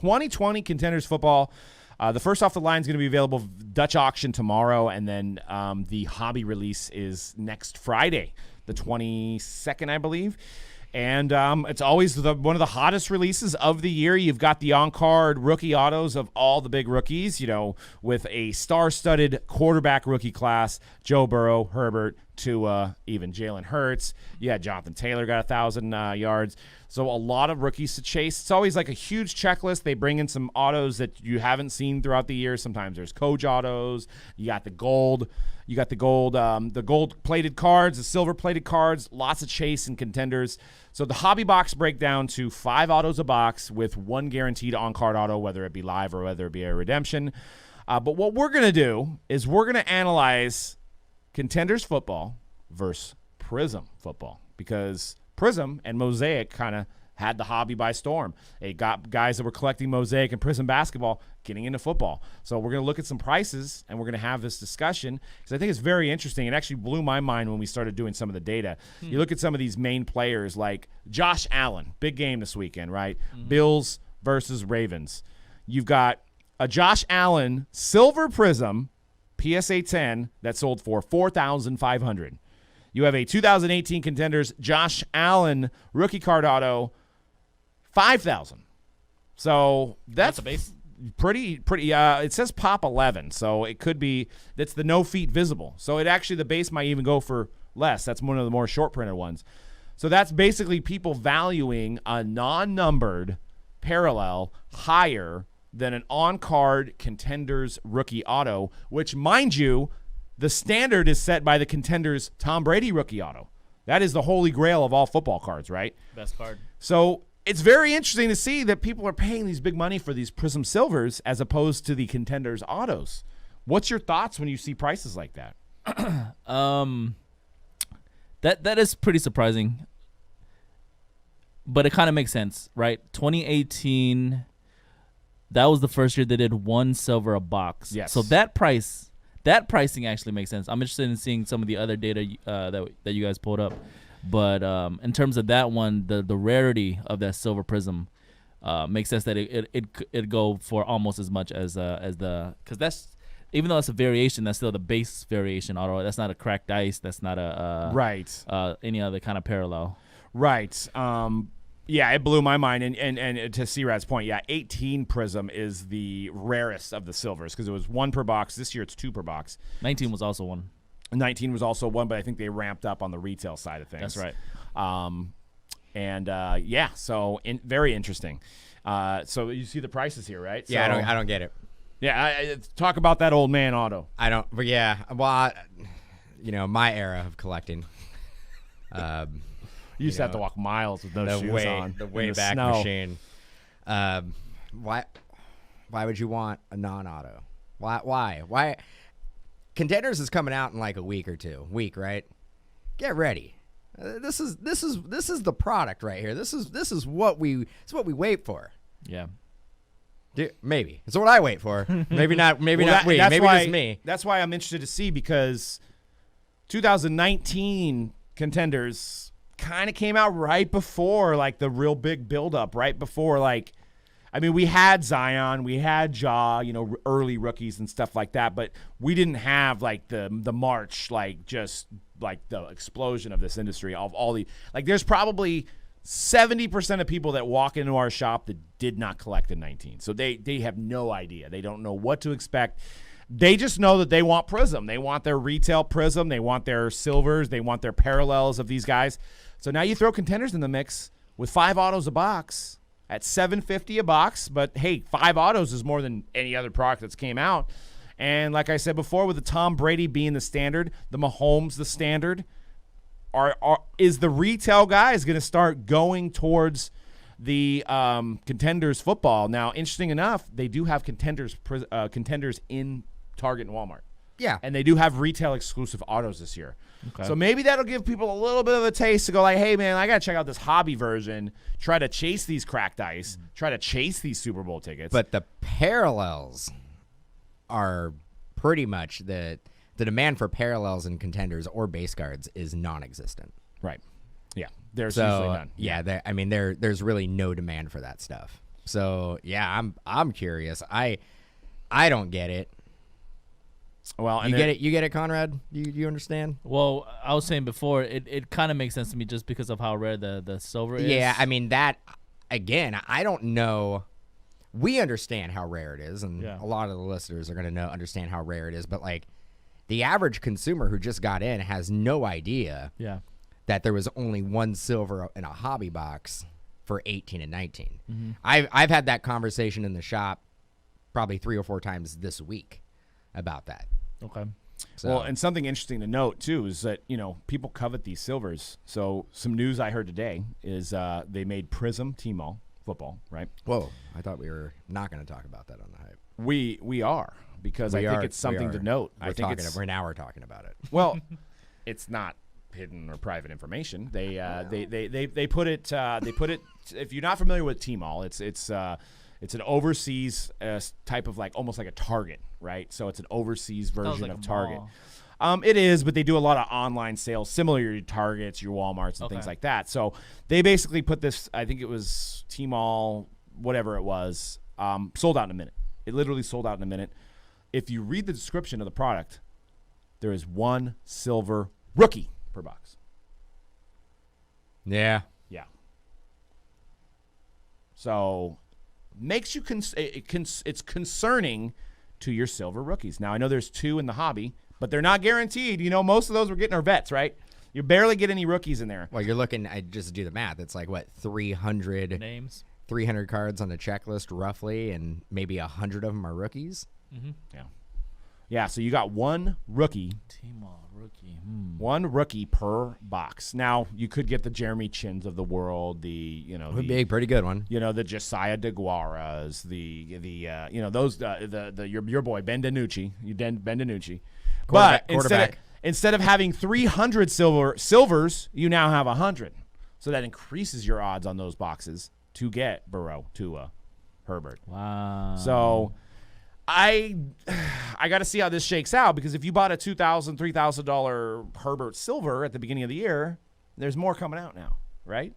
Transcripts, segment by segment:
2020 Contenders Football. The first off the line is going to be available Dutch auction tomorrow, and then the hobby release is next Friday, the 22nd, I believe. And it's always one of the hottest releases of the year. You've got the on-card rookie autos of all the big rookies, with a star-studded quarterback rookie class, Joe Burrow, Herbert, Tua, even Jalen Hurts. Yeah, Jonathan Taylor got 1,000 yards. So a lot of rookies to chase. It's always like a huge checklist. They bring in some autos that you haven't seen throughout the year. Sometimes there's Coach autos. You got the gold. You got the gold-plated cards, the silver-plated cards. Lots of chase and contenders. So the hobby box break down to 5 autos a box with 1 guaranteed on-card auto, whether it be live or whether it be a redemption. But what we're going to do is we're going to analyze Contenders Football versus Prism Football, because Prism and Mosaic kind of had the hobby by storm. It got guys that were collecting Mosaic and Prism basketball getting into football. So we're going to look at some prices, and we're going to have this discussion because I think it's very interesting. It actually blew my mind when we started doing some of the data. You look at some of these main players like Josh Allen, big game this weekend, right? Bills versus Ravens. You've got a Josh Allen silver Prism PSA 10 that sold for $4,500. You have a 2018 Contenders Josh Allen rookie card auto, $5,000. So that's a base. Pretty. It says pop 11, so it could be that's the no feet visible. So it actually the base might even go for less. That's one of the more short printed ones. So that's basically people valuing a non-numbered parallel higher than an on-card Contenders rookie auto, which, mind you, the standard is set by the Contenders Tom Brady rookie auto. That is the holy grail of all football cards, right? Best card. So it's very interesting to see that people are paying these big money for these Prism Silvers as opposed to the Contenders autos. What's your thoughts when you see prices like that? That is pretty surprising, but it kind of makes sense, right? 2018, that was the first year they did 1 silver a box. Yes. So that pricing actually makes sense. I'm interested in seeing some of the other data that you guys pulled up. But in terms of that one, the rarity of that silver Prism makes sense that it'd go for almost as much as the, because that's, even though it's a variation, that's still the base variation auto. That's not a cracked ice. That's not a right. Any other kind of parallel. Right. Yeah, it blew my mind. And to C-Rad's point, yeah, 18 Prism is the rarest of the silvers because it was 1 per box. This year it's 2 per box. 19 was also 1. 19 was also 1, but I think they ramped up on the retail side of things. That's right. Yeah, so very interesting. So you see the prices here, right? Yeah, so, I don't get it. Yeah, talk about that old man auto. I don't. But yeah, well, my era of collecting. You used to have to walk miles with no shoes on. The Wayback snow. Machine. Why would you want a non-auto? Why? Contenders is coming out in like a week or 2. Right? Get ready. This is the product right here. This is what we wait for. Yeah. Maybe it's what I wait for. Maybe not. Maybe Well, not we. That's Maybe why, it's me. That's why I'm interested to see, because 2019 Contenders kind of came out right before like the real big buildup. Right before we had Zion, we had Ja, early rookies and stuff like that, but we didn't have like the March, just like the explosion of this industry of all the there's probably 70% of people that walk into our shop that did not collect in 19. So they have no idea. They don't know what to expect. They just know that they want Prism. They want their retail Prism. They want their silvers. They want their parallels of these guys. So now you throw Contenders in the mix with 5 autos a box at $750 a box. But, hey, 5 autos is more than any other product that's came out. And like I said before, with the Tom Brady being the standard, the Mahomes the standard, is the retail guys going to start going towards the Contenders Football? Now, interesting enough, they do have Contenders in Target and Walmart. Yeah. And they do have retail exclusive autos this year. Okay. So maybe that'll give people a little bit of a taste to go hey, man, I got to check out this hobby version, try to chase these cracked ice, try to chase these Super Bowl tickets. But the parallels are pretty much the demand for parallels and Contenders or base cards is non-existent. Right. Yeah. There's usually none. Yeah, there's really no demand for that stuff. So yeah, I'm curious. I don't get it. Well, and You get it? You get it, Conrad? You understand? Well, I was saying before, it kind of makes sense to me just because of how rare the silver is. Yeah, I mean that. Again, I don't know. We understand how rare it is, and Yeah. a lot of the listeners are going to understand how rare it is. But like, the average consumer who just got in has no idea Yeah. that there was only one silver in a hobby box for 18 and 19. Mm-hmm. I've had that conversation in the shop probably 3 or 4 times this week about that. Okay. So, Well, and something interesting to note too is that people covet these silvers. So some news I heard today is they made Prism T-Mall football, right? whoa, I thought we were not going to talk about that on the hype. We are because I think it's something to note. I think it's we're talking about it. well, it's not hidden or private information. They put it. If you're not familiar with T-Mall, it's an overseas type of almost like a Target, right? So it's an overseas version like of a Target. mall. It is, but they do a lot of online sales, similar to your Targets, your Walmarts, and things Okay. like that. So they basically put this. I think it was T-Mall, whatever it was, sold out in a minute. It literally sold out in a minute. If you read the description of the product, there is one silver rookie per box. Yeah. Yeah. So makes you it's concerning to your silver rookies. Now I know there's 2 in the hobby, but they're not guaranteed. Most of those we're getting are vets, right? You barely get any rookies in there. Well, you're looking. I just do the math. It's like what 300 Names. 300 cards on the checklist roughly, and maybe 100 of them are rookies. Yeah. So you got one rookie. T-Mall rookie. One rookie per box. Now you could get the Jeremy Chins of the world, Would be a pretty good one. the Josiah DeGuaras, those your boy Ben DiNucci, Ben DiNucci. But Quarterback. instead of having 300 silvers, you now have 100. So that increases your odds on those boxes to get Burrow, Tua, Herbert. Wow. So I got to see how this shakes out, because if you bought a $2,000, $3,000 Herbert silver at the beginning of the year, there's more coming out now, right?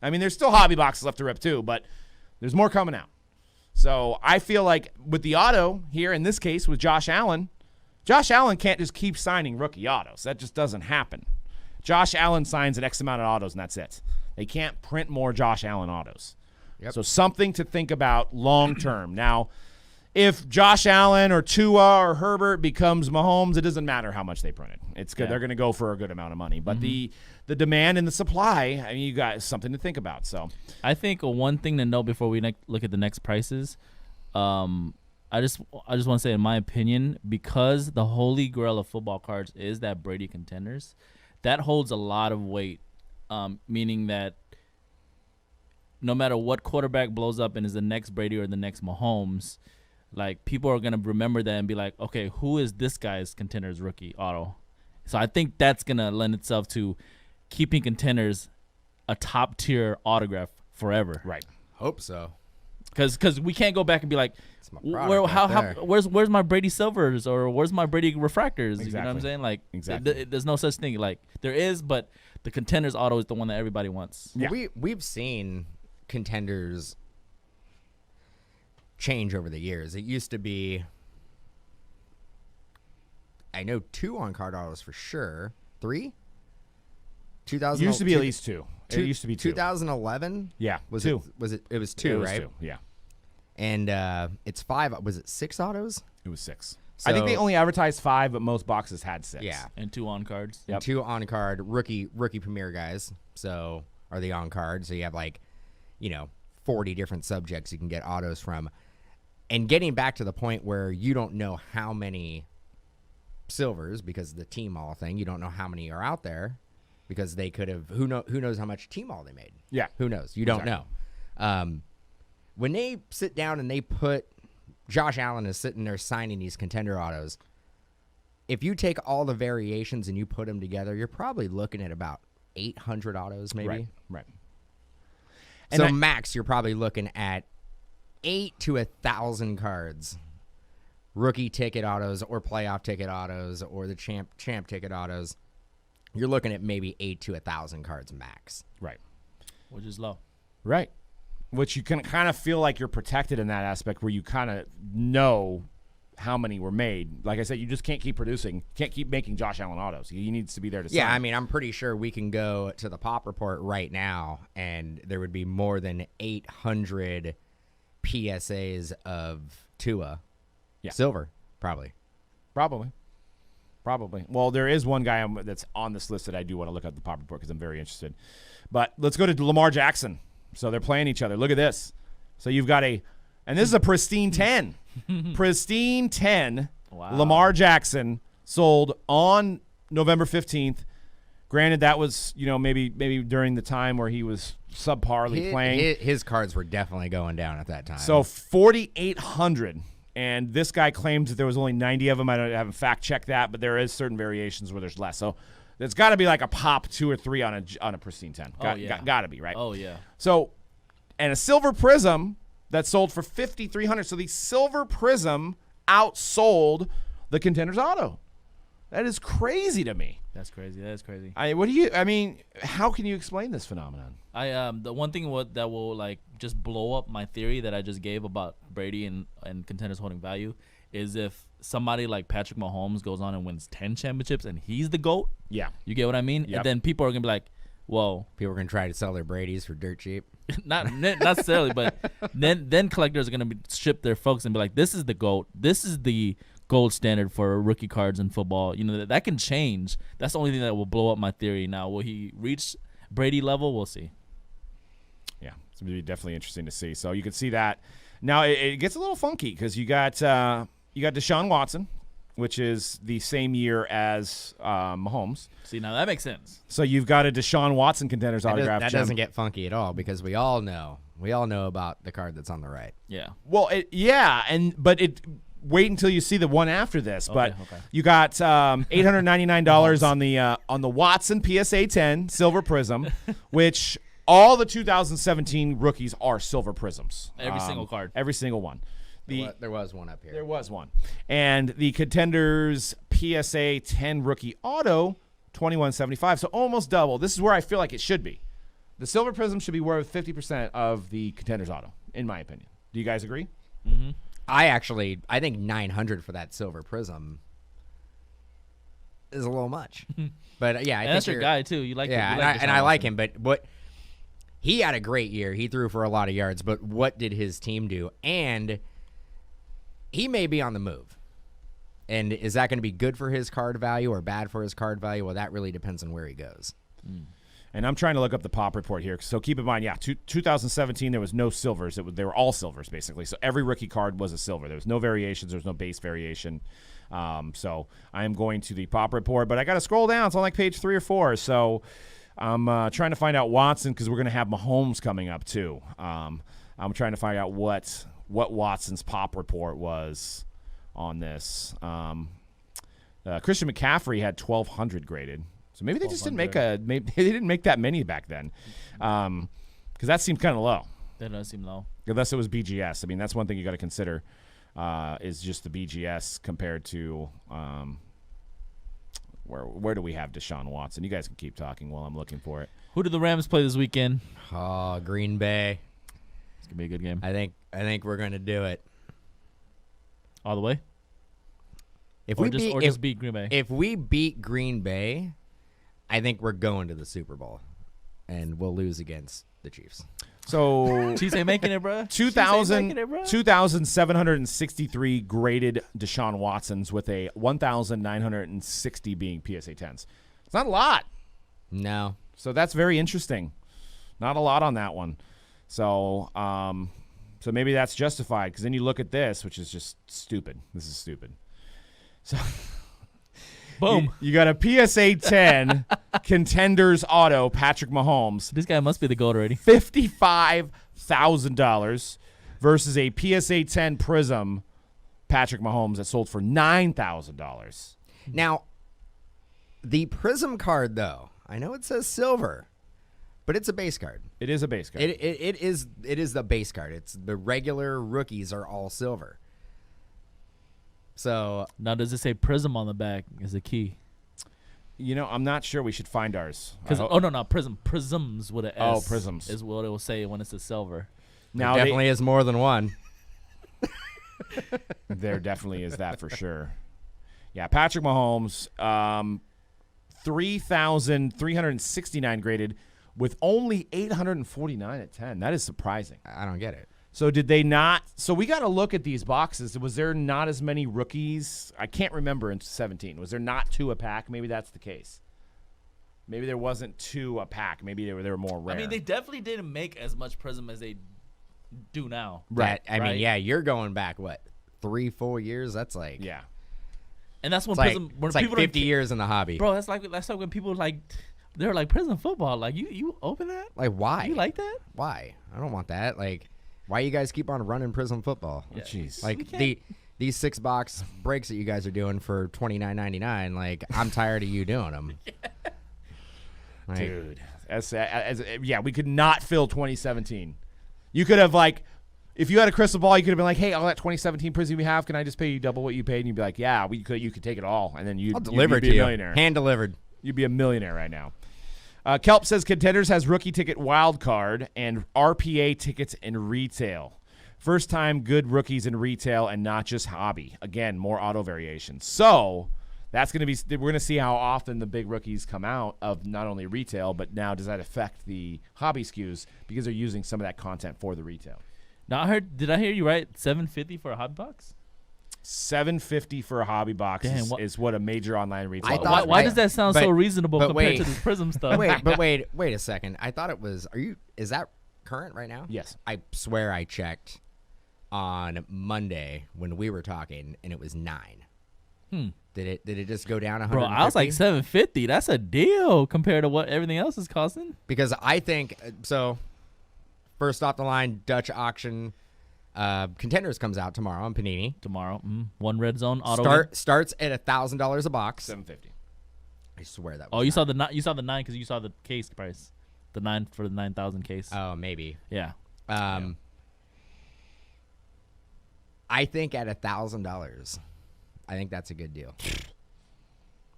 I mean, there's still hobby boxes left to rip too, but there's more coming out. So I feel like with the auto here, in this case with Josh Allen can't just keep signing rookie autos. That just doesn't happen. Josh Allen signs an X amount of autos, and that's it. They can't print more Josh Allen autos. Yep. So something to think about long term. Now, if Josh Allen or Tua or Herbert becomes Mahomes, it doesn't matter how much they printed. It's good. Yeah. They're going to go for a good amount of money. But the demand and the supply, I mean, you got something to think about. So I think one thing to know before we look at the next prices, I just want to say, in my opinion, because the holy grail of football cards is that Brady Contenders, that holds a lot of weight, meaning that no matter what quarterback blows up and is the next Brady or the next Mahomes, like, people are going to remember that and be like, okay, who is this guy's Contenders rookie auto? So I think that's going to lend itself to keeping Contenders a top-tier autograph forever. right. Hope so. Because we can't go back and be like, It's my product right there. where's my Brady silvers or where's my Brady refractors? You know what I'm Exactly. saying? Like, Exactly. there's no such thing. Like, there is, but the Contenders auto is the one that everybody wants. Yeah. We've seen Contenders change over the years. It used to be, I know, 2 on card autos for sure. 3? 2000 Used to be at least 2. It used to be 2. 2011. Yeah, Was 2. it was 2, It was right? 2. Yeah, And it's 5. Was it 6 autos? it was 6. I think they So- only advertised 5, but most boxes had 6. Yeah. And 2 on cards. Yep. 2 on card rookie premier guys. So are the on card. So you have 40 different subjects you can get autos from. And getting back to the point where you don't know how many silvers, because of the T-Mall thing, you don't know how many are out there, because they could have, who knows how much T-Mall they made. Yeah. Who knows? You don't Exactly. know. When they sit down and they put, Josh Allen is sitting there signing these contender autos, if you take all the variations and you put them together, you're probably looking at about 800 autos maybe. Right. So max, you're probably looking at 8 to 1,000 cards, rookie ticket autos or playoff ticket autos or the champ ticket autos. You're looking at maybe 8 to 1,000 cards max. Right. Which is low. Right. which you can kind of feel like you're protected in that aspect where you kind of know how many were made. Like I said, you just can't keep producing, can't keep making Josh Allen autos. He needs to be there to Yeah, sign. I mean, I'm pretty sure we can go to the Pop Report right now, and there would be more than 800 PSAs of Tua. Yeah. Silver, probably. Probably. Well, there is one guy that's on this list that I do want to look at the Pop Report because I'm very interested. But let's go to Lamar Jackson. So they're playing each other. Look at this. So you've got and this is a pristine 10. Pristine 10. Wow. Lamar Jackson sold on November 15th. Granted, that was, maybe during the time where he was subparly playing. His cards were definitely going down at that time. So 4,800. And this guy claims that there was only 90 of them. I haven't fact-checked that, but there is certain variations where there's less. So there's got to be like a pop 2 or 3 on a pristine 10. Got to be, right? Oh, yeah. So, and a silver Prism that sold for 5,300. So the silver Prism outsold the Contenders Auto. That is crazy to me. That's crazy. That is crazy. How can you explain this phenomenon? The one thing that will like just blow up my theory that I just gave about Brady and Contenders holding value is if somebody like Patrick Mahomes goes on and wins 10 championships and he's the GOAT. Yeah. You get what I mean? Yep. And then people are going to be like, whoa. People are going to try to sell their Bradys for dirt cheap. Not necessarily, but then collectors are going to ship their folks and be like, this is the GOAT. This is the gold standard for rookie cards in football. That can change. That's the only thing that will blow up my theory. Now, will he reach Brady level? We'll see. Yeah, it's going to be definitely interesting to see. So you can see that. Now it gets a little funky because you got Deshaun Watson, which is the same year as Mahomes. See, now that makes sense. So you've got a Deshaun Watson Contenders autograph. That doesn't get funky at all because we all know about the card that's on the right. Yeah. Well, wait until you see the one after this. But Okay. you got $899 on the Watson PSA 10 Silver Prism, which all the 2017 rookies are Silver Prisms. Every single card. Every single one. There was one up here. There was one. And the Contenders PSA 10 rookie auto, $21.75. So almost double. This is where I feel like it should be. The Silver Prism should be worth 50% of the Contenders auto, in my opinion. Do you guys agree? Mm-hmm. I think 900 for that Silver Prism is a little much. But yeah, I think that's your guy too. You like I like him. But he had a great year. He threw for a lot of yards. But what did his team do? And he may be on the move. And is that going to be good for his card value or bad for his card value? Well, that really depends on where he goes. And I'm trying to look up the Pop Report here. So keep in mind, 2017, there was no silvers. They were all silvers, basically. So every rookie card was a silver. There was no variations. There was no base variation. So I am going to the Pop Report. But I got to scroll down. It's on like page 3 or 4. So I'm trying to find out Watson because we're going to have Mahomes coming up too. I'm trying to find out what Watson's Pop Report was on this. Christian McCaffrey had 1,200 graded. So maybe they just didn't they didn't make that many back then, because that seemed kind of low. That does seem low. Unless it was BGS. I mean, that's one thing you got to consider is just the BGS compared to where do we have Deshaun Watson? You guys can keep talking while I'm looking for it. Who do the Rams play this weekend? Oh, Green Bay. It's gonna be a good game. I think we're gonna do it. All the way. Just beat Green Bay. If we beat Green Bay, I think we're going to the Super Bowl, and we'll lose against the Chiefs. So Chiefs ain't making it, bro. 2,763 graded Deshaun Watsons with a 1,960 being PSA 10s. It's not a lot. No. So that's very interesting. Not a lot on that one. So so maybe that's justified because then you look at this, which is just stupid. This is stupid. So boom. You got a PSA 10 Contenders auto, Patrick Mahomes. This guy must be the GOAT already. $55,000 versus a PSA 10 Prism, Patrick Mahomes, that sold for $9,000. Now, the Prism card, though, I know it says silver, but it's a base card. It is a base card. It is the base card. It's the regular rookies are all silver. So now, does it say Prism on the back? Is the key? I'm not sure. We should find ours. Because not Prism. Prisms with an S. Oh, Prisms is what it will say when it's a silver. Now definitely is more than one. there definitely is that for sure. Yeah, Patrick Mahomes, 3,369 graded with only 849 at 10. That is surprising. I don't get it. So did they not? So we got to look at these boxes. Was there not as many rookies? I can't remember in 17. Was there not 2 a pack? Maybe that's the case. Maybe there wasn't 2 a pack. Maybe they were more rare. I mean, they definitely didn't make as much Prism as they do now. Right. I mean, Right? yeah, you're going back, what, 3-4 years? That's like, Yeah. And that's when it's like, Prism. When it's like people 50 don't, years in the hobby. bro, that's like when people like they're like Prism football. Like you open that? Like, why? You like that? Why? I don't want that. Like, why you guys keep on running Prism football? Oh, jeez. Like, can't- these 6-box breaks that you guys are doing for $29.99, like, I'm tired of you doing them. Like, Dude. Yeah, we could not fill 2017. You could have, like, if you had a crystal ball, you could have been like, hey, all that 2017 Prism we have, can I just pay you double what you paid? And you'd be like, yeah, you could take it all. And then I'll deliver it be to a you. millionaire. Hand delivered. You'd be a millionaire right now. Kelp says Contenders has rookie ticket wild card and RPA tickets in retail. First time good rookies in retail and not just hobby. Again, more auto variations. So that's going to be, we're going to see how often the big rookies come out of not only retail, but now does that affect the hobby SKUs because they're using some of that content for the retail. Now did I hear you right? $750 for a hobby box? $750 for a hobby box is what a major online retailer. I thought- Why does that sound so but- reasonable but compared wait. to this Prism stuff? wait a second. I thought it was, is that current right now? Yes. I swear I checked on Monday when we were talking, and it was 9. Did it just go down 150? Bro, I was like $750. That's a deal compared to what everything else is costing. Because I think so. First off the line, Dutch auction. Contenders comes out tomorrow on Panini. Tomorrow, one red zone auto. Starts at $1,000 a box. $750. I swear that. Oh, Was you not- saw the 9 because you saw the case price, the 9 for the 9,000 case. Oh, maybe. Yeah. I think at $1,000, I think that's a good deal.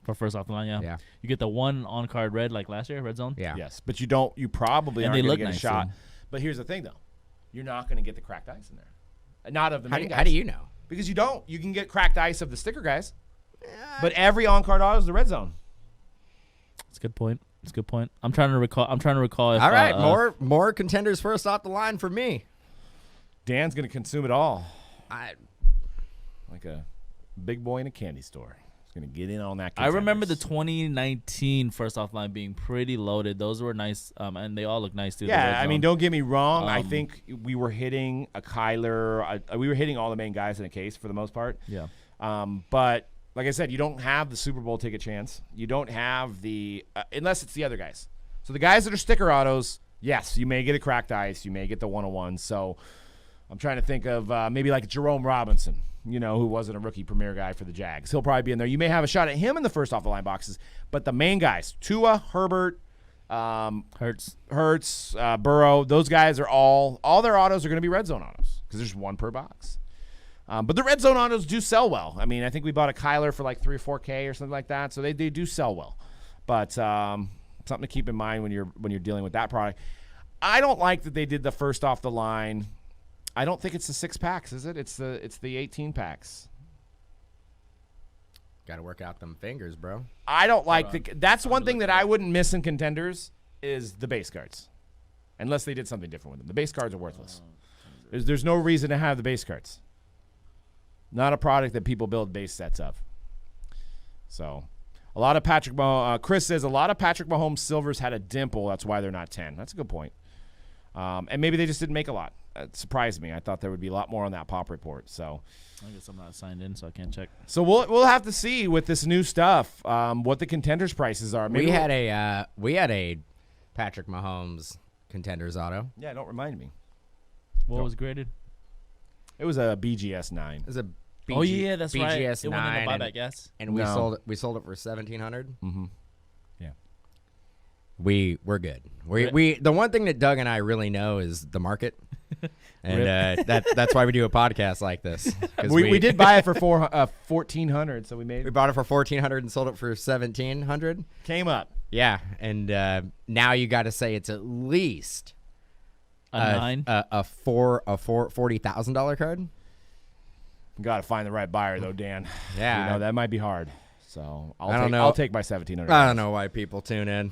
For first off the line, yeah. Yeah. You get the 1 on card red like last year, red zone. Yeah. Yes, but you probably And aren't they going to look get nice, a shot. too. But here's the thing, though. You're not going to get the cracked ice in there. Not of the main guys. How do you know? Because you don't. You can get cracked ice of the sticker guys. But every on-card auto is the red zone. That's a good point. It's a good point. I'm trying to recall if All right, more Contenders first off the line for me. Dan's going to consume it all I like a big boy in a candy store. He's going to get in on that. I remember the Contenders. 2019 first off line being pretty loaded. Those were nice, and they all look nice too. the Yeah, red I mean, zone. don't get me wrong. I think we were hitting a Kyler. We were hitting all the main guys in a case for the most part. Yeah. But like I said, you don't have the Super Bowl ticket chance. You don't have the unless it's the other guys. So the guys that are sticker autos, yes, you may get a cracked ice. You may get the 101. So I'm trying to think of maybe like Jerome Robinson, who wasn't a rookie premier guy for the Jags. He'll probably be in there. You may have a shot at him in the first off the line boxes. But the main guys, Tua, Herbert, Hurts, Burrow, those guys are all their autos are going to be red zone autos because there's 1 per box. But the red zone autos do sell well. I mean, I think we bought a Kyler for like 3 or 4K or something like that, so they do sell well. But something to keep in mind when you're dealing with that product. I don't like that they did the first off the line. I don't think it's the 6 packs, is it? It's the 18 packs. got to work out them fingers, bro. I don't like that's one thing that I wouldn't miss in Contenders is the base cards, unless they did something different with them. The base cards are worthless. There's no reason to have the base cards. Not a product that people build base sets of. So, a lot of Chris says a lot of Patrick Mahomes silvers had a dimple. That's why they're not 10. That's a good point. And maybe they just didn't make a lot. It surprised me. I thought there would be a lot more on that pop report. So, I guess I'm not signed in, so I can't check. so we'll have to see with this new stuff what the Contenders prices are. Maybe we had a Patrick Mahomes Contenders auto. Yeah, don't remind me. What was graded? It was a BGS 9. It was a Oh yeah, that's right. BGS It went in 9 the buyback, yes. and we No. sold it for $1,700. Mm-hmm. Yeah. We're good. We the one thing that Doug and I really know is the market, and that's why we do a podcast like this. 'Cause We did buy it for $1,400, so we we bought it for $1,400 and sold it for $1,700. came up. Yeah, and now you got to say it's at least A 9? A $40,000 card. Got to find the right buyer though, Dan. Yeah. That might be hard. So I don't know. I'll take my 1,700. I don't know why people tune in.